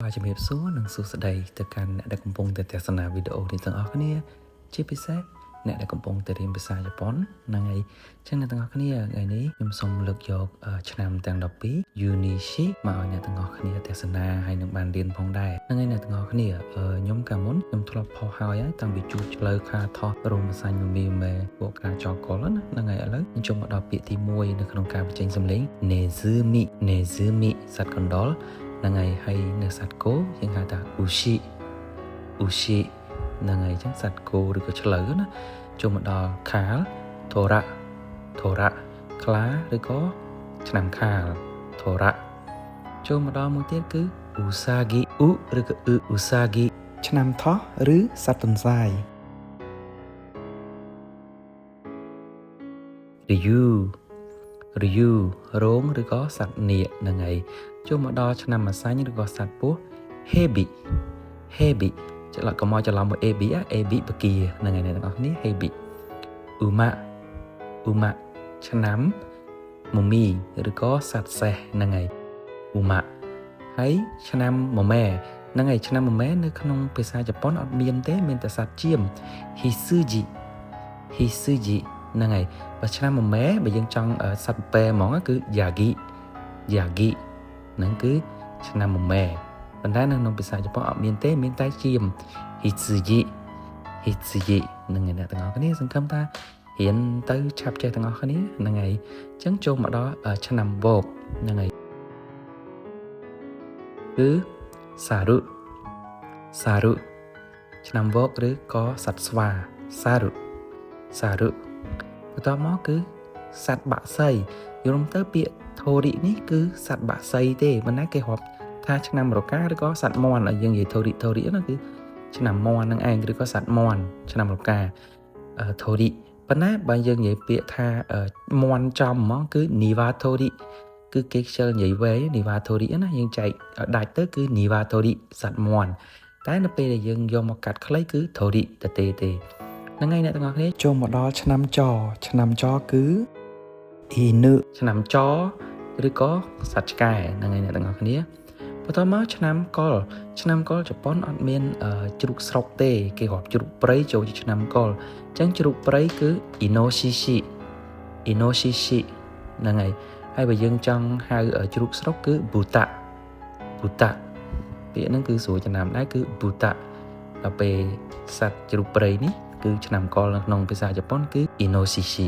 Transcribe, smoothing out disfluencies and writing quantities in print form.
បាទជំរាបសួរនិងសួស្តីទៅកាន់អ្នកដែលកំពុងតែទស្សនាវីដេអូនេះទាំងអស់គ្នាជាពិសេសអ្នកដែលកំពុងតែរៀនភាសាជប៉ុនហ្នឹងហើយចឹងអ្នកទាំងអស់គ្នាថ្ងៃនេះខ្ញុំសូមលើកយកឆ្នាំទាំង12 Unishi មកឲ្យអ្នកទាំងអស់គ្នាទស្សនាហើយនឹងបានរៀនផងដែរហ្នឹងហើយអ្នកទាំងអស់គ្នាខ្ញុំកាលមុនខ្ញុំធ្លាប់ផុសហើយតាំងពីជួបឆ្លើយខាថោះរោមសាញ់មីមេបូកការចកលណាហ្នឹងហើយឥឡូវខ្ញុំចូលមកដល់ពាក្យទី1នៅក្នុងការបញ្ចេញសំឡេង Nezumi សត្វកណ្ដុរហ្នឹងហើយនៅសត្វគោយើងហៅថា ushi ហ្នឹងហើយចឹងសត្វគោឬក៏ឆ្លូវណាចូលមកដល់ខាល tora ខ្លាឬក៏ឆ្នាំខាល tora ចូលមកដល់មួយទៀតគឺ usagi ឬក៏ usagi ឆ្នាំថោះឬសត្វទន្សាយ ryu រោងឬក៏សត្វនាគហ្នឹងហើយចូលមកដល់ឆ្នាំម្សាញ់ឬក៏សត្វពស់ hebi ច្រឡំកុំមកច្រឡំមួយ ab បកាហ្នឹងហើយអ្នកទាំងអស់គ្នា hebi uma ឆ្នាំមមីឬក៏សត្វសេះហ្នឹងហើយ uma ហើយឆ្នាំមមែហ្នឹងហើយឆ្នាំមមែនៅក្នុងភាសាជប៉ុនអត់មានទេមានតែសត្វជាម hisuji ហ្នឹងហើយបើឆ្នាំមមែបើយើងចង់សត្វពែហ្មងគឺ yagi ហ្នឹងគឺឆ្នាំមមែប៉ុន្តែនៅក្នុងភាសាជប៉ុនអត់មានទេមានតែជាម hitsuji ហ្នឹងហើយអ្នកទាំងអស់គ្នាសង្ឃឹមថារៀនទៅឆាប់ចេះទាំងអស់គ្នាហ្នឹងហើយអញ្ចឹងចូលមកដល់ឆ្នាំវោកហ្នឹងហើយគឺសារុឆ្នាំវោកឬក៏សត្វស្វាសារុបន្ទាប់មកគឺសត្វបក្សីយល់ទៅពាក្យធូរិនេះគឺសត្វបក្សីទេមិនណាគេរាប់ថាឆ្នាំរកាឬក៏សត្វមាន់ឲ្យយើងនិយាយធូរិនោះគឺឆ្នាំមាន់នឹងឯងឬក៏សត្វមាន់ឆ្នាំរកាធូរិប៉ុន្តែបើយើងនិយាយពាក្យថាមាន់ចំហ្មងគឺនីវ៉ាធូរិគឺគេខ្ជិលនិយាយវែងនីវ៉ាធូរិណាយើងចែកដាច់ទៅគឺនីវ៉ាធូរិសត្វមាន់តែនៅពេលដែលយើងយកមកកាត់ខ្លីគឺធូរិទេហ្នឹងហើយអ្នកទាំងអស់គ្នាចូលមកដល់ឆ្នាំចគឺអ៊ីនឺឆ្នាំចឬក៏សត្វឆ្កែហ្នឹងហើយអ្នកទាំងអស់គ្នាបន្តមកឆ្នាំកុលជប៉ុនអត់មានជ្រូកស្រុកទេគេរាប់ជ្រូកព្រៃចូលជាឆ្នាំកុលអញ្ចឹងជ្រូកព្រៃគឺអ៊ីណូស៊ីស៊ីហ្នឹងហើយបើយើងចង់ហៅជ្រូកស្រុកគឺប៊ូតាពាក្យហ្នឹងគឺស្រួលចំណាំដែរគឺប៊ូតាដល់ពេលសត្វជ្រូកព្រៃនេះគឺឆ្នាំកុលនៅក្នុងភាសាជប៉ុនគឺអ៊ីណូស៊ីស៊ី